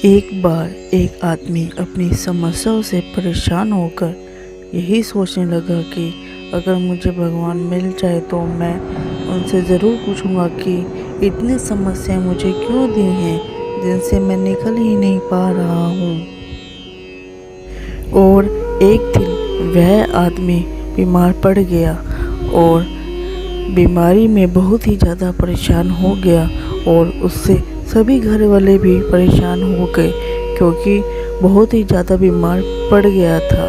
एक बार एक आदमी अपनी समस्याओं से परेशान होकर यही सोचने लगा कि अगर मुझे भगवान मिल जाए तो मैं उनसे ज़रूर पूछूंगा कि इतनी समस्याएं मुझे क्यों दी हैं जिनसे मैं निकल ही नहीं पा रहा हूँ। और एक दिन वह आदमी बीमार पड़ गया और बीमारी में बहुत ही ज़्यादा परेशान हो गया और उससे सभी घर वाले भी परेशान हो गए क्योंकि बहुत ही ज़्यादा बीमार पड़ गया था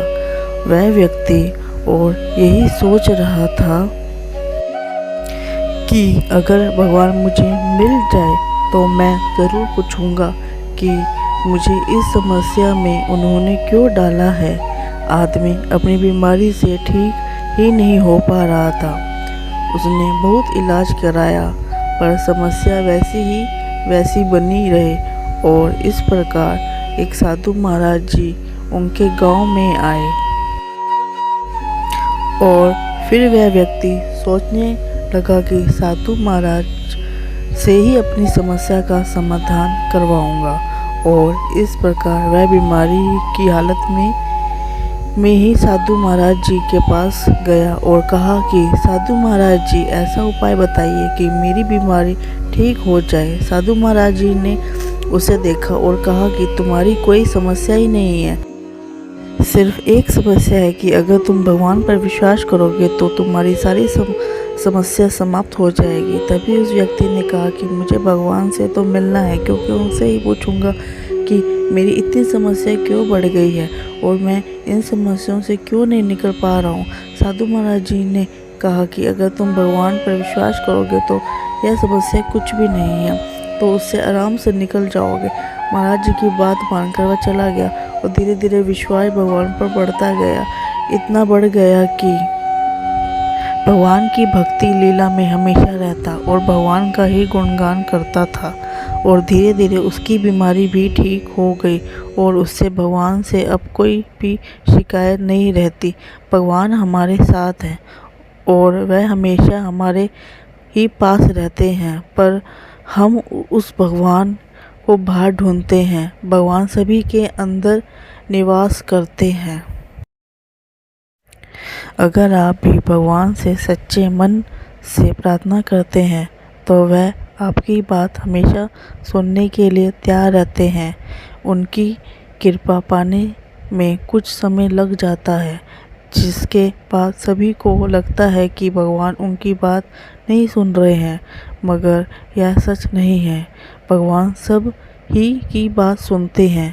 वह व्यक्ति। और यही सोच रहा था कि अगर भगवान मुझे मिल जाए तो मैं ज़रूर पूछूंगा कि मुझे इस समस्या में उन्होंने क्यों डाला है। आदमी अपनी बीमारी से ठीक ही नहीं हो पा रहा था। उसने बहुत इलाज कराया पर समस्या वैसी बनी रहे। और इस प्रकार एक साधु महाराज जी उनके गांव में आए और फिर वह व्यक्ति सोचने लगा कि साधु महाराज से ही अपनी समस्या का समाधान करवाऊंगा। और इस प्रकार वह बीमारी की हालत में ही साधु महाराज जी के पास गया और कहा कि साधु महाराज जी ऐसा उपाय बताइए कि मेरी बीमारी ठीक हो जाए। साधु महाराज जी ने उसे देखा और कहा कि तुम्हारी कोई समस्या ही नहीं है, सिर्फ एक समस्या है कि अगर तुम भगवान पर विश्वास करोगे तो तुम्हारी सारी समस्या समाप्त हो जाएगी। तभी उस व्यक्ति ने कहा कि मुझे भगवान से तो मिलना है क्योंकि उनसे ही पूछूंगा कि मेरी इतनी समस्या क्यों बढ़ गई है और मैं इन समस्याओं से क्यों नहीं निकल पा रहा हूँ। साधु महाराज जी ने कहा कि अगर तुम भगवान पर विश्वास करोगे तो यह समस्या कुछ भी नहीं है, तो उससे आराम से निकल जाओगे। महाराज जी की बात मानकर वह चला गया और धीरे धीरे विश्वास भगवान पर बढ़ता गया। इतना बढ़ गया कि भगवान की भक्ति लीला में हमेशा रहता और भगवान का ही गुणगान करता था। और धीरे धीरे उसकी बीमारी भी ठीक हो गई और उससे भगवान से अब कोई भी शिकायत नहीं रहती। भगवान हमारे साथ हैं और वह हमेशा हमारे ही पास रहते हैं, पर हम उस भगवान को बाहर ढूंढते हैं। भगवान सभी के अंदर निवास करते हैं। अगर आप भी भगवान से सच्चे मन से प्रार्थना करते हैं तो वह आपकी बात हमेशा सुनने के लिए तैयार रहते हैं। उनकी कृपा पाने में कुछ समय लग जाता है, जिसके बाद सभी को लगता है कि भगवान उनकी बात नहीं सुन रहे हैं, मगर यह सच नहीं है। भगवान सब ही की बात सुनते हैं,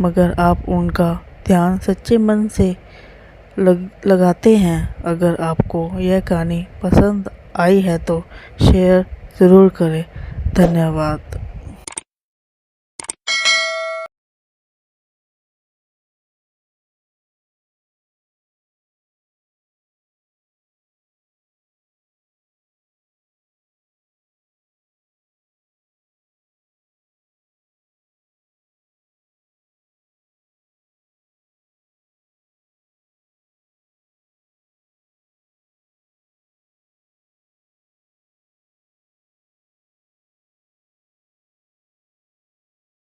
मगर आप उनका ध्यान सच्चे मन से लगाते हैं। अगर आपको यह कहानी पसंद आई है तो शेयर ज़रूर करें। धन्यवाद।